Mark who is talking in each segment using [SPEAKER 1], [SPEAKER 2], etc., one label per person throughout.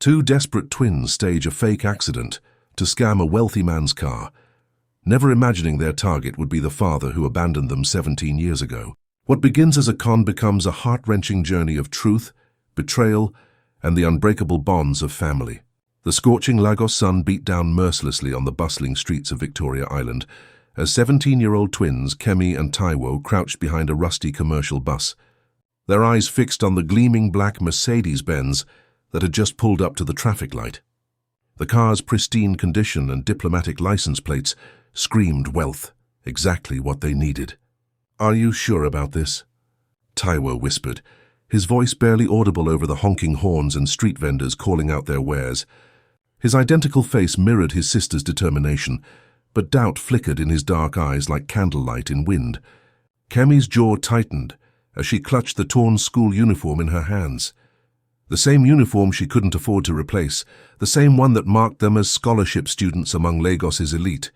[SPEAKER 1] Two desperate twins stage a fake accident to scam a wealthy man's car, never imagining their target would be the father who abandoned them 17 years ago. What begins as a con becomes a heart-wrenching journey of truth, betrayal, and the unbreakable bonds of family. The scorching Lagos sun beat down mercilessly on the bustling streets of Victoria Island as 17-year-old twins Kemi and Taiwo crouched behind a rusty commercial bus, their eyes fixed on the gleaming black Mercedes-Benz that had just pulled up to the traffic light. The car's pristine condition and diplomatic license plates screamed wealth, exactly what they needed. "Are you sure about this?" Taiwo whispered, his voice barely audible over the honking horns and street vendors calling out their wares. His identical face mirrored his sister's determination, but doubt flickered in his dark eyes like candlelight in wind. Kemi's jaw tightened as she clutched the torn school uniform in her hands. The same uniform she couldn't afford to replace, the same one that marked them as scholarship students among Lagos's elite.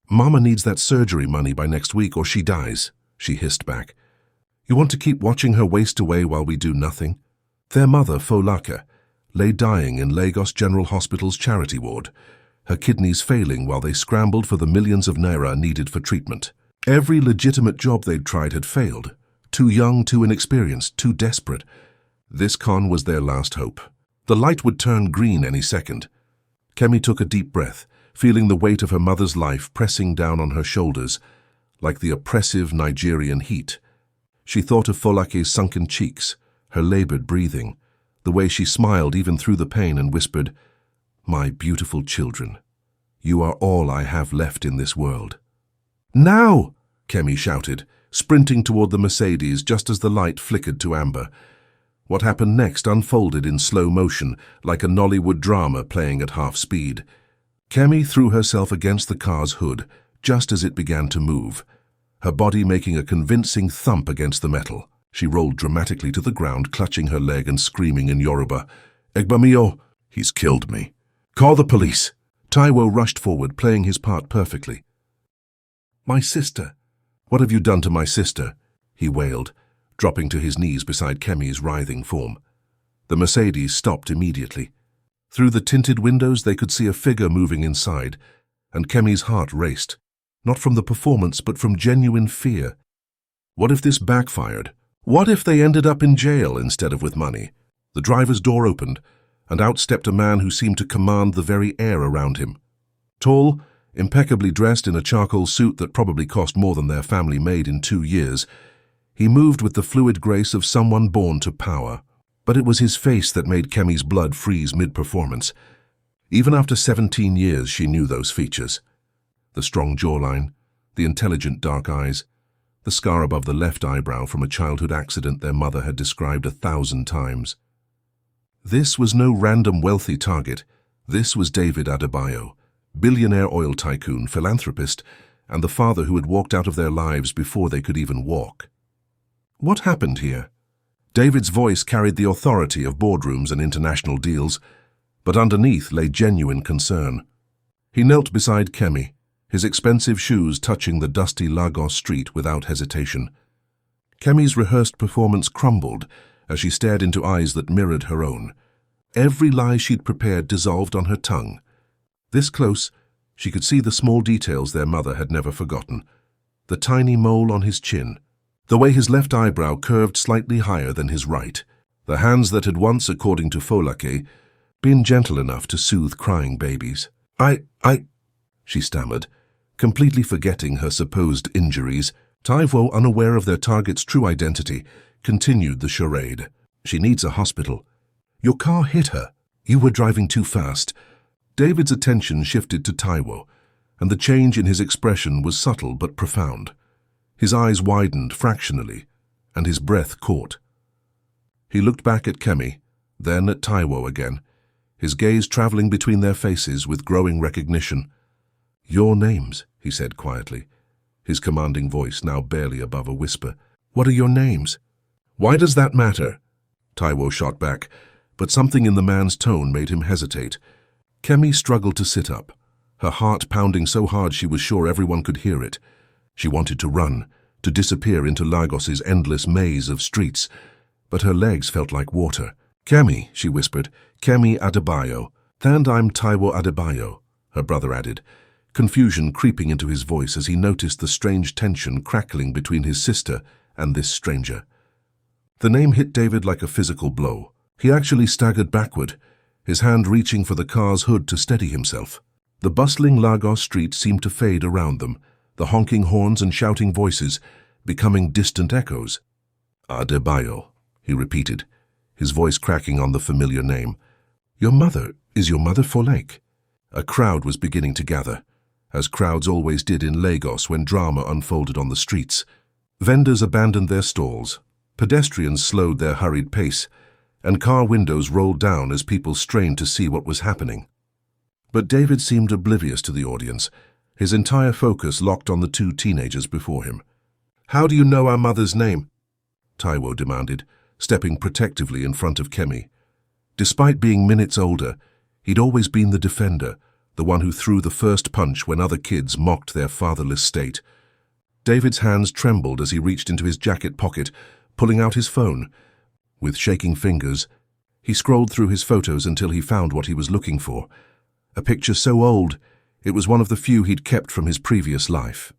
[SPEAKER 1] "Mama needs that surgery money by next week or she dies," she hissed back. "You want to keep watching her waste away while we do nothing?" Their mother, Folake, lay dying in Lagos General Hospital's charity ward, her kidneys failing while they scrambled for the millions of naira needed for treatment. Every legitimate job they'd tried had failed. Too young, too inexperienced, too desperate. This con was their last hope. The light would turn green any second. Kemi took a deep breath, feeling the weight of her mother's life pressing down on her shoulders, like the oppressive Nigerian heat. She thought of Folake's sunken cheeks, her labored breathing, the way she smiled even through the pain and whispered, "My beautiful children, you are all I have left in this world." "Now!" Kemi shouted, sprinting toward the Mercedes just as the light flickered to amber. What happened next unfolded in slow motion, like a Nollywood drama playing at half speed. Kemi threw herself against the car's hood just as it began to move, her body making a convincing thump against the metal. She rolled dramatically to the ground, clutching her leg and screaming in Yoruba, "Egbamio, he's killed me. Call the police." Taiwo rushed forward, playing his part perfectly. "My sister. What have you done to my sister?" he wailed, dropping to his knees beside Kemi's writhing form. The Mercedes stopped immediately. Through the tinted windows they could see a figure moving inside, and Kemi's heart raced, not from the performance but from genuine fear. What if this backfired? What if they ended up in jail instead of with money? The driver's door opened, and out stepped a man who seemed to command the very air around him. Tall, impeccably dressed in a charcoal suit that probably cost more than their family made in 2 years, he moved with the fluid grace of someone born to power. But it was his face that made Kemi's blood freeze mid-performance. Even after 17 years, she knew those features. The strong jawline, the intelligent dark eyes, the scar above the left eyebrow from a childhood accident their mother had described 1,000 times. This was no random wealthy target. This was David Adebayo, billionaire oil tycoon, philanthropist, and the father who had walked out of their lives before they could even walk. What happened here? David's voice carried the authority of boardrooms and international deals, but underneath lay genuine concern. He knelt beside Kemi, his expensive shoes touching the dusty Lagos street without hesitation. Kemi's rehearsed performance crumbled as she stared into eyes that mirrored her own. Every lie she'd prepared dissolved on her tongue. This close, she could see the small details their mother had never forgotten. The tiny mole on his chin, the way his left eyebrow curved slightly higher than his right, the hands that had once, according to Folake, been gentle enough to soothe crying babies. I, she stammered, completely forgetting her supposed injuries. Taiwo, unaware of their target's true identity, continued the charade. "She needs a hospital. Your car hit her. You were driving too fast." David's attention shifted to Taiwo, and the change in his expression was subtle but profound. His eyes widened fractionally, and his breath caught. He looked back at Kemi, then at Taiwo again, his gaze traveling between their faces with growing recognition. "Your names," he said quietly, his commanding voice now barely above a whisper. "What are your names?" "Why does that matter?" Taiwo shot back, but something in the man's tone made him hesitate. Kemi struggled to sit up, her heart pounding so hard she was sure everyone could hear it. She wanted to run, to disappear into Lagos's endless maze of streets, but her legs felt like water. "Kemi," she whispered, Kemi Adebayo. And I'm Taiwo Adebayo, her brother added, confusion creeping into his voice as he noticed the strange tension crackling between his sister and this stranger. The name hit David like a physical blow. He actually staggered backward, his hand reaching for the car's hood to steady himself. The bustling Lagos street seemed to fade around them, the honking horns and shouting voices becoming distant echoes. Adebayo, he repeated, his voice cracking on the familiar name. Your mother, is your mother Folktale? A crowd was beginning to gather, as crowds always did in Lagos when drama unfolded on the streets. Vendors abandoned their stalls, pedestrians slowed their hurried pace, and car windows rolled down as people strained to see what was happening. But David seemed oblivious to the audience, his entire focus locked on the two teenagers before him. How do you know our mother's name? Taiwo demanded, stepping protectively in front of Kemi. Despite being minutes older, he'd always been the defender, the one who threw the first punch when other kids mocked their fatherless state. David's hands trembled as he reached into his jacket pocket, pulling out his phone. With shaking fingers, he scrolled through his photos until he found what he was looking for. A picture so old, it was one of the few he'd kept from his previous life.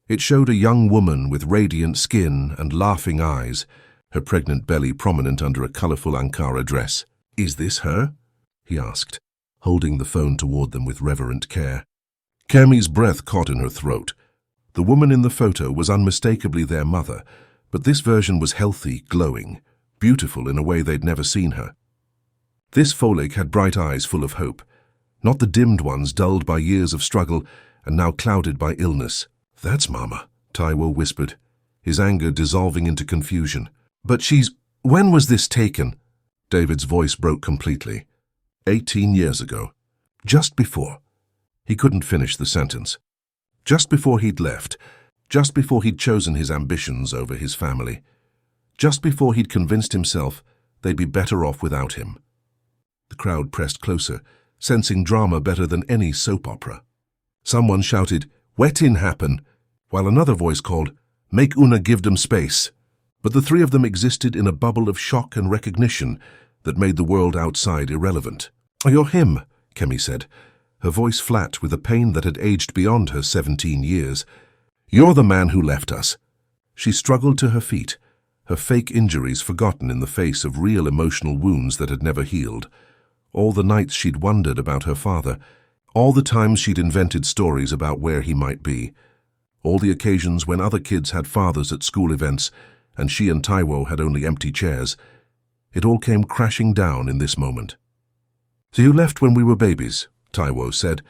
[SPEAKER 1] It showed a young woman with radiant skin and laughing eyes, her pregnant belly prominent under a colorful Ankara dress. Is this her? He asked, holding the phone toward them with reverent care. Kemi's breath caught in her throat. The woman in the photo was unmistakably their mother, but this version was healthy, glowing, beautiful in a way they'd never seen her. This Folktale had bright eyes full of hope, not the dimmed ones dulled by years of struggle and now clouded by illness. That's Mama, Taiwo whispered, his anger dissolving into confusion. But when was this taken? David's voice broke completely. 18 years ago. Just before. He couldn't finish the sentence. Just before he'd left. Just before he'd chosen his ambitions over his family. Just before he'd convinced himself they'd be better off without him. The crowd pressed closer, sensing drama better than any soap opera. Someone shouted, "Wetin happen?" while another voice called, "Make una give them space." But the three of them existed in a bubble of shock and recognition that made the world outside irrelevant. "You're him," Kemi said, her voice flat with a pain that had aged beyond her 17 years. "You're the man who left us." She struggled to her feet, her fake injuries forgotten in the face of real emotional wounds that had never healed. All the nights she'd wondered about her father, all the times she'd invented stories about where he might be, all the occasions when other kids had fathers at school events and she and Taiwo had only empty chairs. It all came crashing down in this moment. "So you left when we were babies," Taiwo said,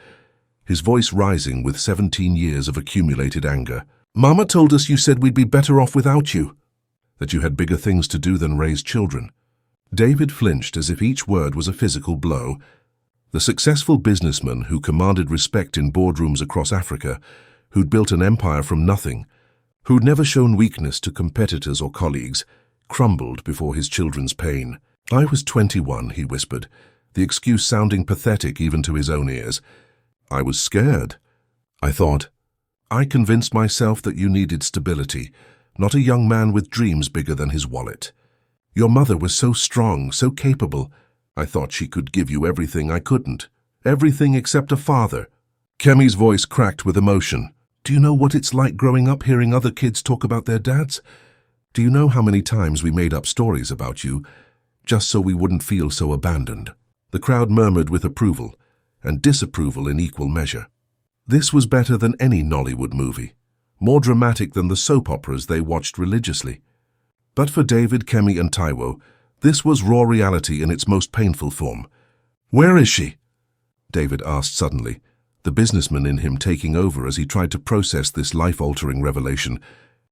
[SPEAKER 1] his voice rising with 17 years of accumulated anger. "Mama told us you said we'd be better off without you, that you had bigger things to do than raise children." David flinched as if each word was a physical blow. The successful businessman who commanded respect in boardrooms across Africa, who'd built an empire from nothing, who'd never shown weakness to competitors or colleagues, crumbled before his children's pain. "I was 21, he whispered, the excuse sounding pathetic even to his own ears. "I was scared. I thought, I convinced myself that you needed stability, not a young man with dreams bigger than his wallet. Your mother was so strong, so capable. I thought she could give you everything I couldn't. Everything except a father." Kemi's voice cracked with emotion. "Do you know what it's like growing up hearing other kids talk about their dads? Do you know how many times we made up stories about you, just so we wouldn't feel so abandoned?" The crowd murmured with approval and disapproval in equal measure. This was better than any Nollywood movie, more dramatic than the soap operas they watched religiously. But for David, Kemi and Taiwo, this was raw reality in its most painful form. "Where is she?" David asked suddenly, the businessman in him taking over as he tried to process this life-altering revelation.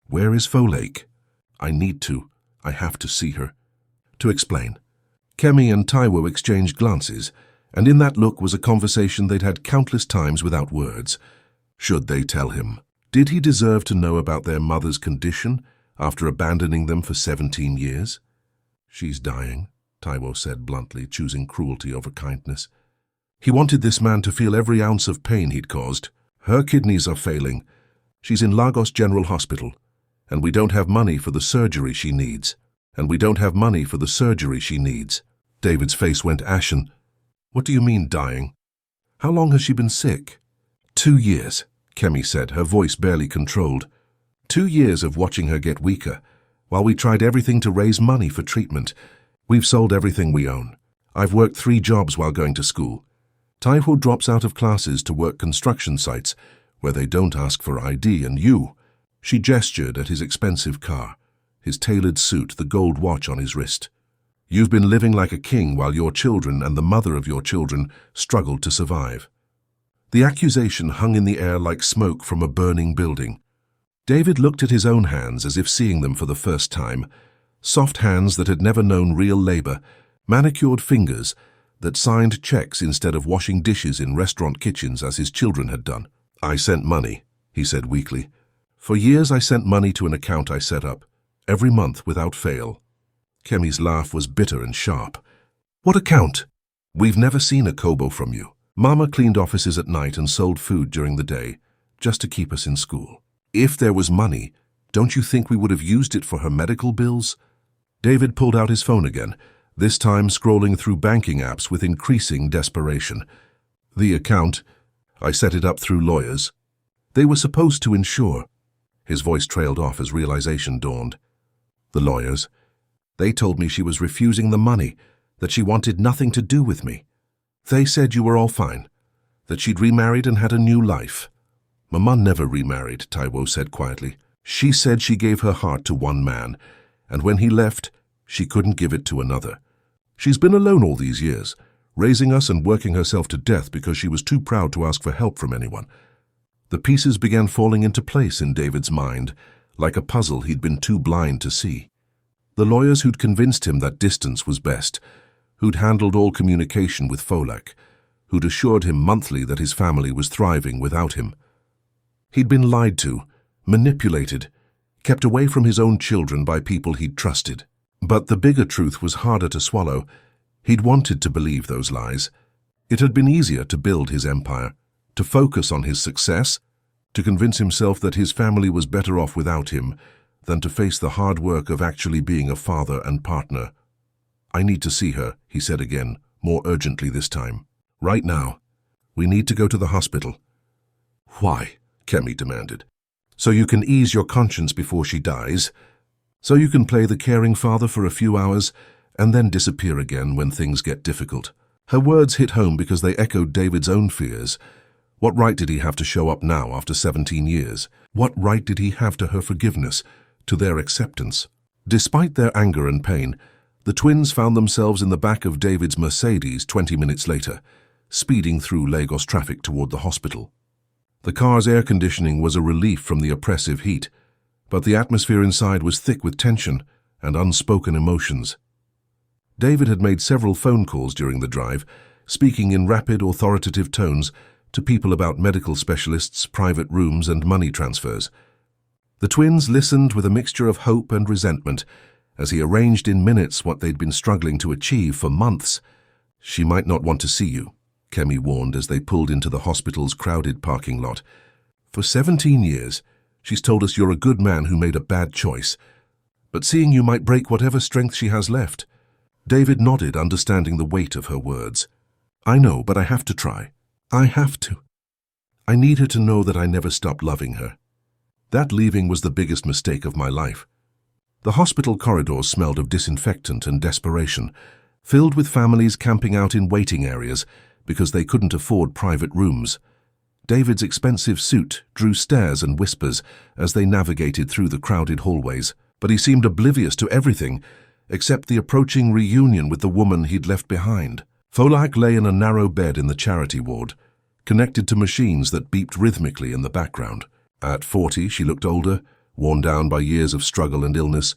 [SPEAKER 1] "Where is Folktale? I have to see her." To explain, Kemi and Taiwo exchanged glances, and in that look was a conversation they'd had countless times without words. Should they tell him? Did he deserve to know about their mother's condition after abandoning them for 17 years? "She's dying," Taiwo said bluntly, choosing cruelty over kindness. He wanted this man to feel every ounce of pain he'd caused. "Her kidneys are failing. She's in Lagos General Hospital, and we don't have money for the surgery she needs. David's face went ashen. What do you mean, dying? How long has she been sick? 2 years, Kemi said, her voice barely controlled. 2 years of watching her get weaker, while we tried everything to raise money for treatment. We've sold everything we own. I've worked 3 jobs while going to school. Taiwo drops out of classes to work construction sites, where they don't ask for ID, and you. She gestured at his expensive car, his tailored suit, the gold watch on his wrist. You've been living like a king while your children and the mother of your children struggled to survive. The accusation hung in the air like smoke from a burning building. David looked at his own hands as if seeing them for the first time. Soft hands that had never known real labor, manicured fingers that signed checks instead of washing dishes in restaurant kitchens as his children had done. I sent money, he said weakly. For years I sent money to an account I set up, every month without fail. Kemi's laugh was bitter and sharp. What account? We've never seen a kobo from you. Mama cleaned offices at night and sold food during the day, just to keep us in school. If there was money, don't you think we would have used it for her medical bills? David pulled out his phone again, this time scrolling through banking apps with increasing desperation. The account, I set it up through lawyers. They were supposed to insure. His voice trailed off as realization dawned. The lawyers. They told me she was refusing the money, that she wanted nothing to do with me. They said you were all fine, that she'd remarried and had a new life. Mama never remarried, Taiwo said quietly. She said she gave her heart to one man, and when he left, she couldn't give it to another. She's been alone all these years, raising us and working herself to death because she was too proud to ask for help from anyone. The pieces began falling into place in David's mind, like a puzzle he'd been too blind to see. The lawyers who'd convinced him that distance was best, who'd handled all communication with Folak, who'd assured him monthly that his family was thriving without him. He'd been lied to, manipulated, kept away from his own children by people he'd trusted. But the bigger truth was harder to swallow. He'd wanted to believe those lies. It had been easier to build his empire, to focus on his success, to convince himself that his family was better off without him, than to face the hard work of actually being a father and partner. I need to see her, he said again, more urgently this time. Right now. We need to go to the hospital. Why? Kemi demanded. So you can ease your conscience before she dies. So you can play the caring father for a few hours and then disappear again when things get difficult. Her words hit home because they echoed David's own fears. What right did he have to show up now after 17 years? What right did he have to her forgiveness, to their acceptance? Despite their anger and pain, the twins found themselves in the back of David's Mercedes 20 minutes later, speeding through Lagos traffic toward the hospital. The car's air conditioning was a relief from the oppressive heat, but the atmosphere inside was thick with tension and unspoken emotions. David had made several phone calls during the drive, speaking in rapid, authoritative tones to people about medical specialists, private rooms, and money transfers. The twins listened with a mixture of hope and resentment as he arranged in minutes what they'd been struggling to achieve for months. She might not want to see you, Kemi warned as they pulled into the hospital's crowded parking lot. For 17 years, she's told us you're a good man who made a bad choice, but seeing you might break whatever strength she has left. David nodded, understanding the weight of her words. I know, but I have to try. I have to. I need her to know that I never stopped loving her. That leaving was the biggest mistake of my life. The hospital corridors smelled of disinfectant and desperation, filled with families camping out in waiting areas because they couldn't afford private rooms. David's expensive suit drew stares and whispers as they navigated through the crowded hallways, but he seemed oblivious to everything except the approaching reunion with the woman he'd left behind. Folak lay in a narrow bed in the charity ward, connected to machines that beeped rhythmically in the background. At 40, she looked older, worn down by years of struggle and illness.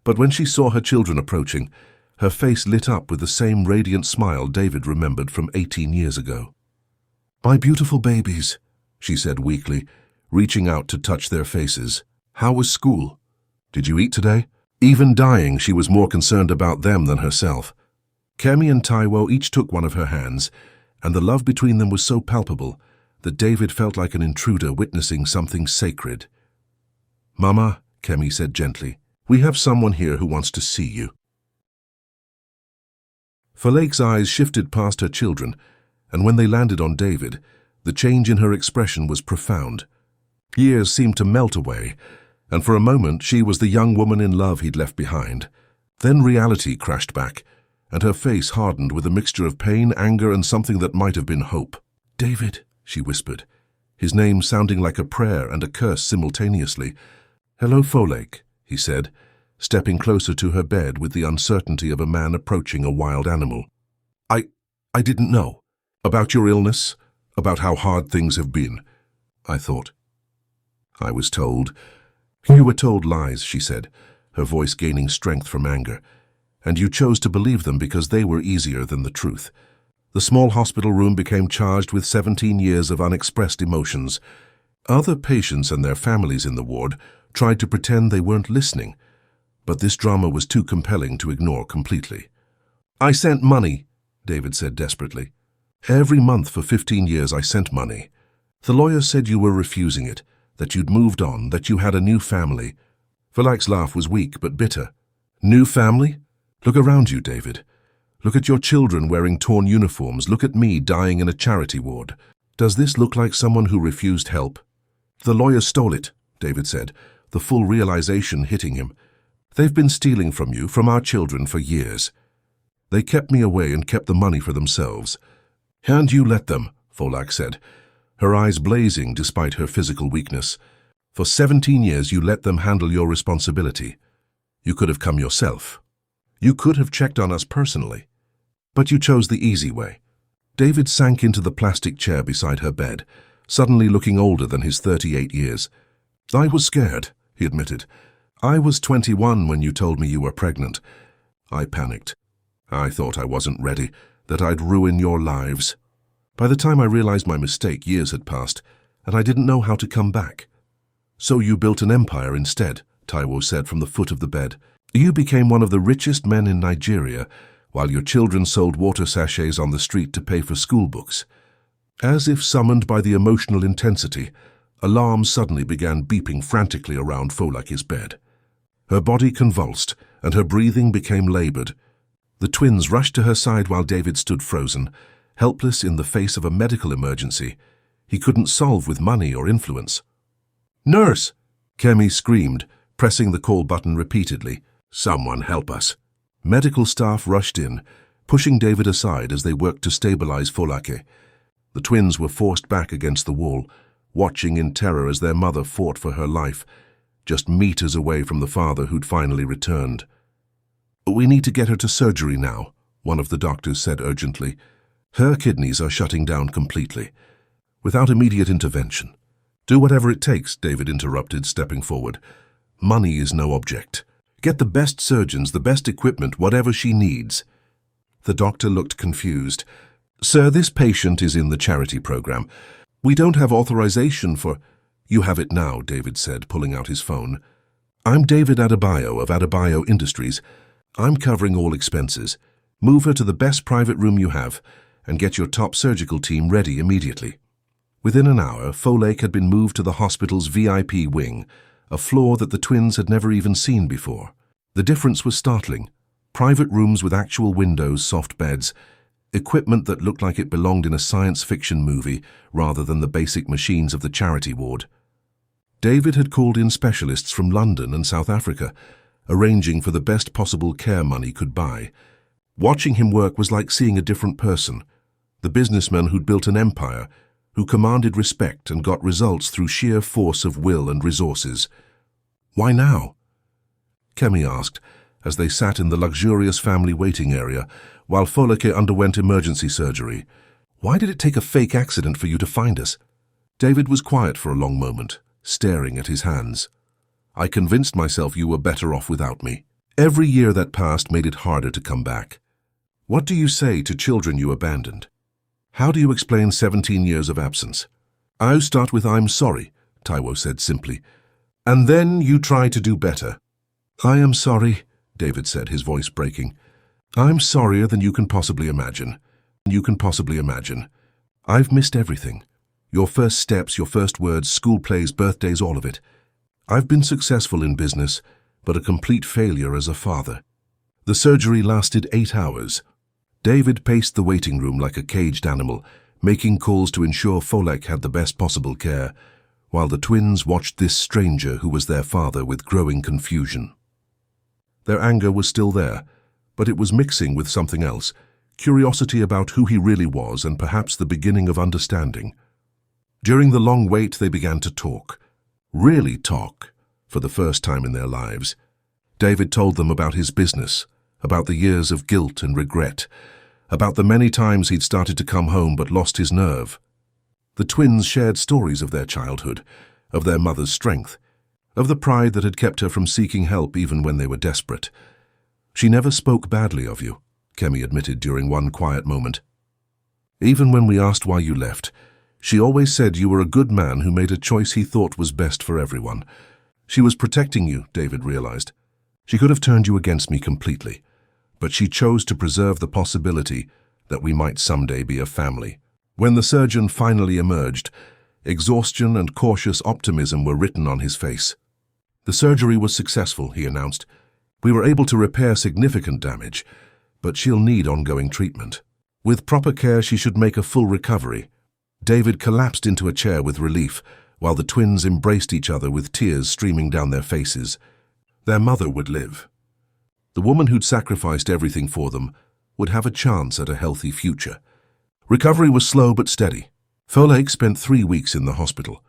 [SPEAKER 1] But when she saw her children approaching, her face lit up with the same radiant smile David remembered from 18 years ago. My beautiful babies, she said weakly, reaching out to touch their faces. How was school? Did you eat today? Even dying, she was more concerned about them than herself. Kemi and Taiwo each took one of her hands, and the love between them was so palpable that David felt like an intruder witnessing something sacred. Mama, Kemi said gently, we have someone here who wants to see you. Falake's eyes shifted past her children, and when they landed on David, the change in her expression was profound. Years seemed to melt away, and for a moment she was the young woman in love he'd left behind. Then reality crashed back, and her face hardened with a mixture of pain, anger, and something that might have been hope. "David," she whispered, his name sounding like a prayer and a curse simultaneously. "Hello, Folake," he said, stepping closer to her bed with the uncertainty of a man approaching a wild animal. I didn't know. About your illness, about how hard things have been, I thought. I was told. You were told lies, she said, her voice gaining strength from anger. And you chose to believe them because they were easier than the truth. The small hospital room became charged with 17 years of unexpressed emotions. Other patients and their families in the ward tried to pretend they weren't listening, but this drama was too compelling to ignore completely. "I sent money," David said desperately. "Every month for 15 years I sent money. The lawyer said you were refusing it, that you'd moved on, that you had a new family." Falake's laugh was weak but bitter. "New family? Look around you, David. Look at your children wearing torn uniforms. Look at me dying in a charity ward. Does this look like someone who refused help?" "The lawyer stole it," David said, the full realization hitting him. "They've been stealing from you, from our children, for years. They kept me away and kept the money for themselves." "And you let them," Folake said, her eyes blazing despite her physical weakness. "For 17 years you let them handle your responsibility. You could have come yourself. You could have checked on us personally. But you chose the easy way." David sank into the plastic chair beside her bed, suddenly looking older than his 38 years. "I was scared," he admitted. "I was 21 when you told me you were pregnant. I panicked. I thought I wasn't ready, that I'd ruin your lives. By the time I realized my mistake, years had passed, and I didn't know how to come back." "So you built an empire instead," Taiwo said from the foot of the bed. "You became one of the richest men in Nigeria, while your children sold water sachets on the street to pay for school books." As if summoned by the emotional intensity, alarms suddenly began beeping frantically around Folake's bed. Her body convulsed, and her breathing became labored. The twins rushed to her side while David stood frozen, helpless in the face of a medical emergency he couldn't solve with money or influence. "Nurse!" Kemi screamed, pressing the call button repeatedly. "Someone help us." Medical staff rushed in, pushing David aside as they worked to stabilize Folake. The twins were forced back against the wall, watching in terror as their mother fought for her life, just meters away from the father who'd finally returned. "We need to get her to surgery now," one of the doctors said urgently. "Her kidneys are shutting down completely. Without immediate intervention." "Do whatever it takes," David interrupted, stepping forward. "Money is no object. Get the best surgeons, the best equipment, whatever she needs." The doctor looked confused. "Sir, this patient is in the charity program. We don't have authorization for—" "You have it now," David said, pulling out his phone. "I'm David Adebayo of Adebayo Industries. I'm covering all expenses. Move her to the best private room you have, and get your top surgical team ready immediately." Within an hour, Folake had been moved to the hospital's VIP wing, a floor that the twins had never even seen before. The difference was startling. Private rooms with actual windows, soft beds, equipment that looked like it belonged in a science fiction movie rather than the basic machines of the charity ward. David had called in specialists from London and South Africa, arranging for the best possible care money could buy. Watching him work was like seeing a different person, the businessman who'd built an empire, who commanded respect and got results through sheer force of will and resources. "Why now?" Kemi asked, as they sat in the luxurious family waiting area while Folake underwent emergency surgery. "Why did it take a fake accident for you to find us?" David was quiet for a long moment, staring at his hands. "I convinced myself you were better off without me. Every year that passed made it harder to come back. What do you say to children you abandoned? How do you explain 17 years of absence?" "I'll start with 'I'm sorry,'" Taiwo said simply. "And then you try to do better." "I am sorry," David said, his voice breaking. "I'm sorrier than you can possibly imagine. You can possibly imagine. I've missed everything. Your first steps, your first words, school plays, birthdays, all of it. I've been successful in business, but a complete failure as a father." The surgery lasted 8 hours. David paced the waiting room like a caged animal, making calls to ensure Folek had the best possible care, while the twins watched this stranger who was their father with growing confusion. Their anger was still there, but it was mixing with something else, curiosity about who he really was and perhaps the beginning of understanding. During the long wait, they began to talk. Really talk, for the first time in their lives. David told them about his business, about the years of guilt and regret, about the many times he'd started to come home but lost his nerve. The twins shared stories of their childhood, of their mother's strength, of the pride that had kept her from seeking help even when they were desperate. "She never spoke badly of you," Kemi admitted during one quiet moment. "Even when we asked why you left, she always said you were a good man who made a choice he thought was best for everyone. She was protecting you," David realized. "She could have turned you against me completely, but she chose to preserve the possibility that we might someday be a family." When the surgeon finally emerged, exhaustion and cautious optimism were written on his face. "The surgery was successful," he announced. "We were able to repair significant damage, but she'll need ongoing treatment. With proper care, she should make a full recovery." David collapsed into a chair with relief, while the twins embraced each other with tears streaming down their faces. Their mother would live. The woman who'd sacrificed everything for them would have a chance at a healthy future. Recovery was slow but steady. Folek spent 3 weeks in the hospital,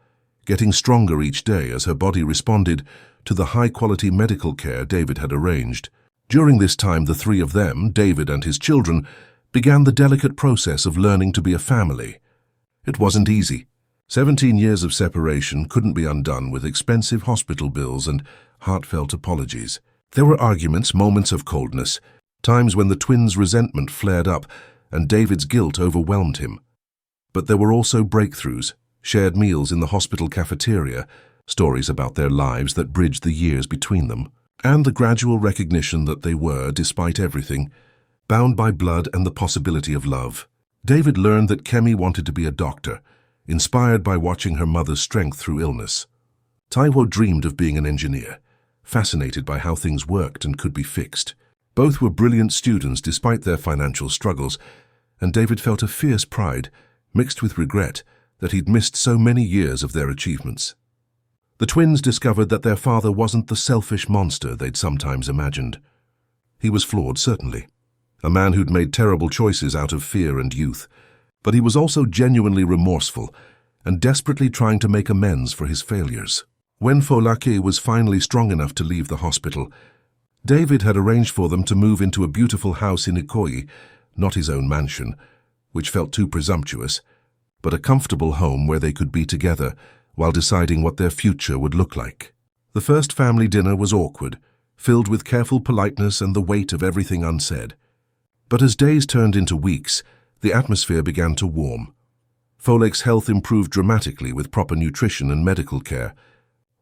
[SPEAKER 1] getting stronger each day as her body responded to the high-quality medical care David had arranged. During this time, the three of them, David and his children, began the delicate process of learning to be a family. It wasn't easy. 17 years of separation couldn't be undone with expensive hospital bills and heartfelt apologies. There were arguments, moments of coldness, times when the twins' resentment flared up and David's guilt overwhelmed him. But there were also breakthroughs, shared meals in the hospital cafeteria, stories about their lives that bridged the years between them, and the gradual recognition that they were, despite everything, bound by blood and the possibility of love. David learned that Kemi wanted to be a doctor, inspired by watching her mother's strength through illness. Taiwo dreamed of being an engineer, fascinated by how things worked and could be fixed. Both were brilliant students despite their financial struggles, and David felt a fierce pride, mixed with regret, that he'd missed so many years of their achievements. The twins discovered that their father wasn't the selfish monster they'd sometimes imagined. He was flawed, certainly, a man who'd made terrible choices out of fear and youth, but he was also genuinely remorseful and desperately trying to make amends for his failures. When Folake was finally strong enough to leave the hospital, David had arranged for them to move into a beautiful house in Ikoyi, not his own mansion, which felt too presumptuous, but a comfortable home where they could be together while deciding what their future would look like. The first family dinner was awkward, filled with careful politeness and the weight of everything unsaid. But as days turned into weeks, the atmosphere began to warm. Folek's health improved dramatically with proper nutrition and medical care.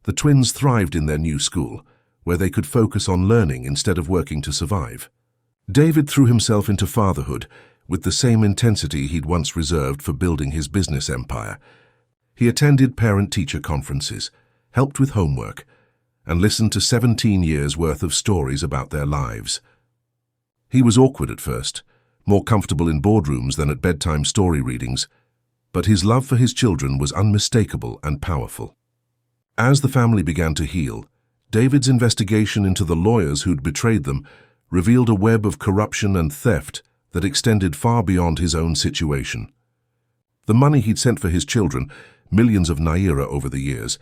[SPEAKER 1] The twins thrived in their new school, where they could focus on learning instead of working to survive. David threw himself into fatherhood with the same intensity he'd once reserved for building his business empire. He attended parent-teacher conferences, helped with homework, and listened to 17 years' worth of stories about their lives. He was awkward at first, more comfortable in boardrooms than at bedtime story readings, but his love for his children was unmistakable and powerful. As the family began to heal, David's investigation into the lawyers who'd betrayed them revealed a web of corruption and theft that extended far beyond his own situation. The money he'd sent for his children, millions of naira over the years,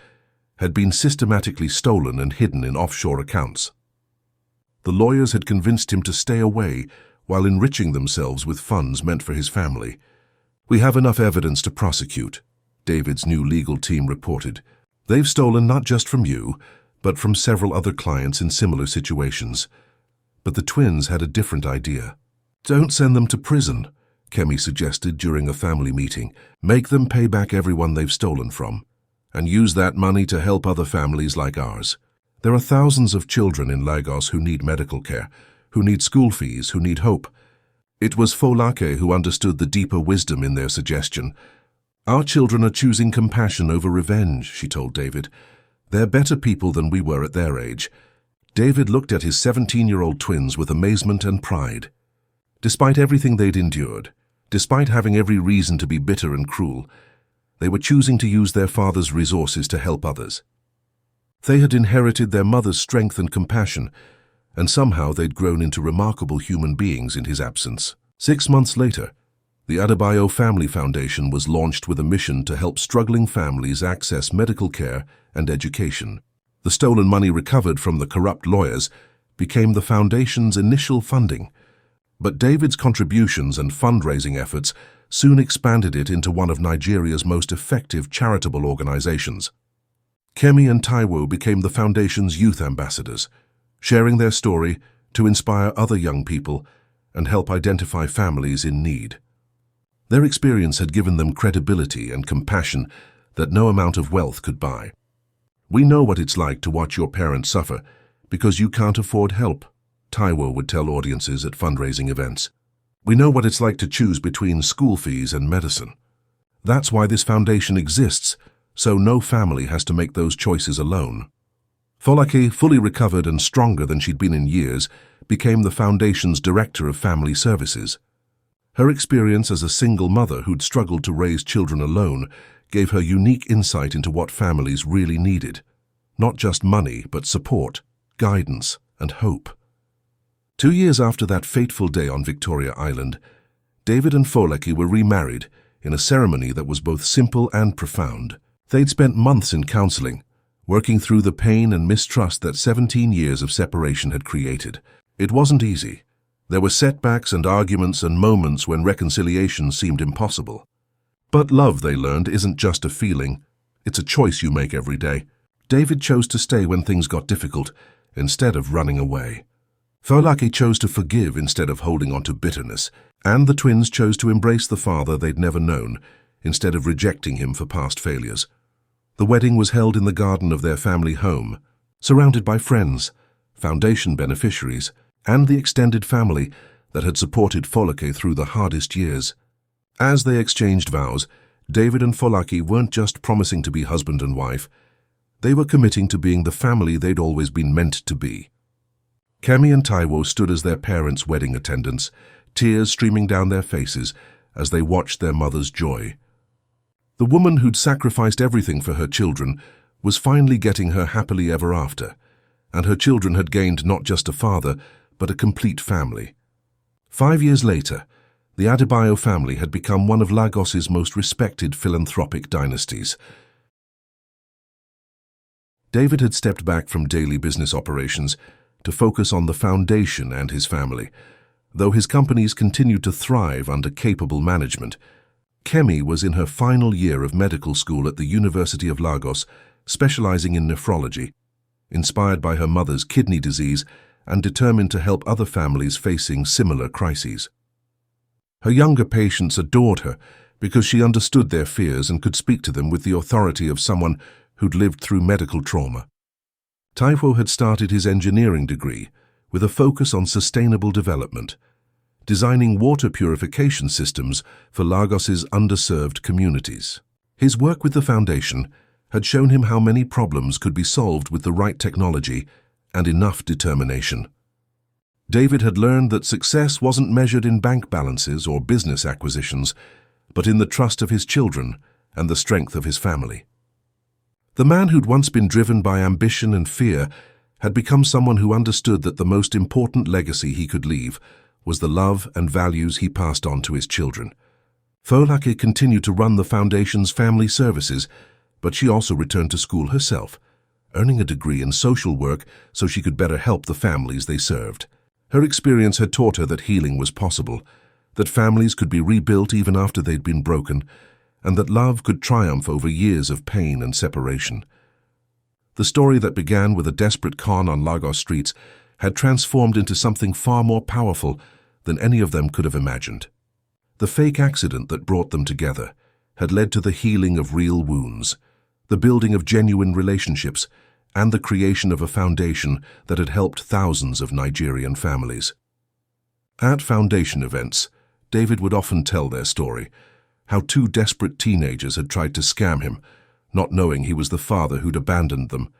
[SPEAKER 1] had been systematically stolen and hidden in offshore accounts. The lawyers had convinced him to stay away while enriching themselves with funds meant for his family. "We have enough evidence to prosecute," David's new legal team reported. "They've stolen not just from you, but from several other clients in similar situations." But the twins had a different idea. "Don't send them to prison," Kemi suggested during a family meeting. "Make them pay back everyone they've stolen from, and use that money to help other families like ours. There are thousands of children in Lagos who need medical care, who need school fees, who need hope." It was Folake who understood the deeper wisdom in their suggestion. "Our children are choosing compassion over revenge," she told David. "They're better people than we were at their age." David looked at his 17-year-old twins with amazement and pride. Despite everything they'd endured, despite having every reason to be bitter and cruel, they were choosing to use their father's resources to help others. They had inherited their mother's strength and compassion, and somehow they'd grown into remarkable human beings in his absence. 6 months later, the Adebayo Family Foundation was launched with a mission to help struggling families access medical care and education. The stolen money recovered from the corrupt lawyers became the foundation's initial funding, but David's contributions and fundraising efforts soon expanded it into one of Nigeria's most effective charitable organizations. Kemi and Taiwo became the foundation's youth ambassadors, sharing their story to inspire other young people and help identify families in need. Their experience had given them credibility and compassion that no amount of wealth could buy. "We know what it's like to watch your parents suffer because you can't afford help," Taiwo would tell audiences at fundraising events. "We know what it's like to choose between school fees and medicine. That's why this foundation exists, so no family has to make those choices alone." Folake, fully recovered and stronger than she'd been in years, became the foundation's Director of Family Services. Her experience as a single mother who'd struggled to raise children alone gave her unique insight into what families really needed. Not just money, but support, guidance, and hope. 2 years after that fateful day on Victoria Island, David and Folake were remarried in a ceremony that was both simple and profound. They'd spent months in counseling, working through the pain and mistrust that 17 years of separation had created. It wasn't easy. There were setbacks and arguments and moments when reconciliation seemed impossible. But love, they learned, isn't just a feeling. It's a choice you make every day. David chose to stay when things got difficult, instead of running away. Folake chose to forgive instead of holding on to bitterness, and the twins chose to embrace the father they'd never known, instead of rejecting him for past failures. The wedding was held in the garden of their family home, surrounded by friends, foundation beneficiaries, and the extended family that had supported Folake through the hardest years. As they exchanged vows, David and Folake weren't just promising to be husband and wife, they were committing to being the family they'd always been meant to be. Kemi and Taiwo stood as their parents' wedding attendants, tears streaming down their faces as they watched their mother's joy. The woman who'd sacrificed everything for her children was finally getting her happily ever after, and her children had gained not just a father, but a complete family. 5 years later, the Adebayo family had become one of Lagos's most respected philanthropic dynasties. David had stepped back from daily business operations to focus on the foundation and his family. Though his companies continued to thrive under capable management, Kemi was in her final year of medical school at the University of Lagos, specializing in nephrology, inspired by her mother's kidney disease and determined to help other families facing similar crises. Her younger patients adored her because she understood their fears and could speak to them with the authority of someone who'd lived through medical trauma. Taiwo had started his engineering degree with a focus on sustainable development, designing water purification systems for Lagos's underserved communities. His work with the foundation had shown him how many problems could be solved with the right technology and enough determination. David had learned that success wasn't measured in bank balances or business acquisitions, but in the trust of his children and the strength of his family. The man who'd once been driven by ambition and fear had become someone who understood that the most important legacy he could leave was the love and values he passed on to his children. Folake continued to run the foundation's family services, but she also returned to school herself, earning a degree in social work so she could better help the families they served. Her experience had taught her that healing was possible, that families could be rebuilt even after they'd been broken, and that love could triumph over years of pain and separation. The story that began with a desperate con on Lagos streets had transformed into something far more powerful than any of them could have imagined. The fake accident that brought them together had led to the healing of real wounds, the building of genuine relationships, and the creation of a foundation that had helped thousands of Nigerian families. At foundation events, David would often tell their story, how 2 desperate teenagers had tried to scam him, not knowing he was the father who'd abandoned them.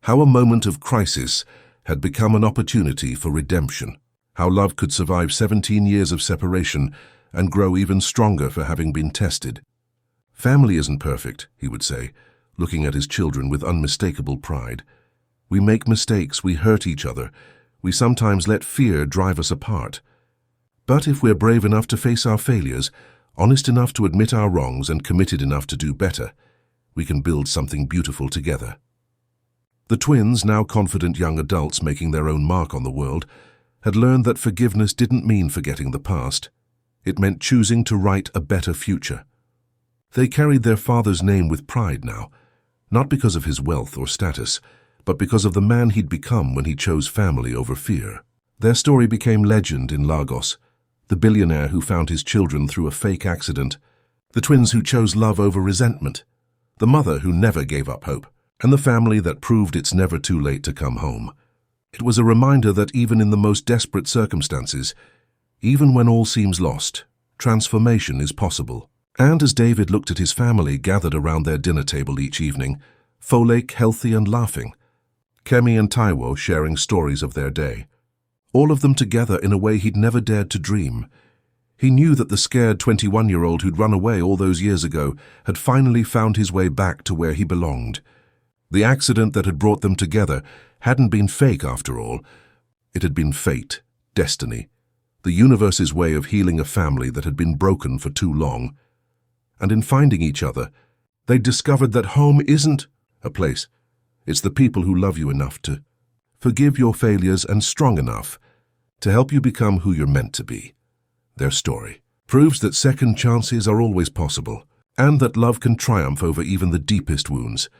[SPEAKER 1] How a moment of crisis had become an opportunity for redemption. how love could survive 17 years of separation and grow even stronger for having been tested. Family isn't perfect, he would say, looking at his children with unmistakable pride. We make mistakes, we hurt each other, we sometimes let fear drive us apart. But if we're brave enough to face our failures, honest enough to admit our wrongs and committed enough to do better, we can build something beautiful together. The twins, now confident young adults making their own mark on the world, had learned that forgiveness didn't mean forgetting the past. It meant choosing to write a better future. They carried their father's name with pride now, not because of his wealth or status, but because of the man he'd become when he chose family over fear. Their story became legend in Lagos, the billionaire who found his children through a fake accident, the twins who chose love over resentment, the mother who never gave up hope, and the family that proved it's never too late to come home. It was a reminder that even in the most desperate circumstances, even when all seems lost, transformation is possible. And as David looked at his family gathered around their dinner table each evening, Folake healthy and laughing, Kemi and Taiwo sharing stories of their day, all of them together in a way he'd never dared to dream, he knew that the scared 21-year-old who'd run away all those years ago had finally found his way back to where he belonged. The accident that had brought them together hadn't been fake after all. It had been fate, destiny, the universe's way of healing a family that had been broken for too long. And in finding each other, they'd discovered that home isn't a place. It's the people who love you enough to forgive your failures and strong enough to help you become who you're meant to be. Their story proves that second chances are always possible and that love can triumph over even the deepest wounds.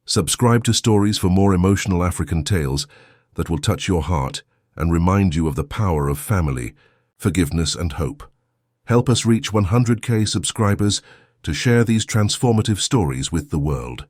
[SPEAKER 1] Subscribe to Stories for more emotional African tales that will touch your heart and remind you of the power of family, forgiveness, and hope. Help us reach 100K subscribers to share these transformative stories with the world.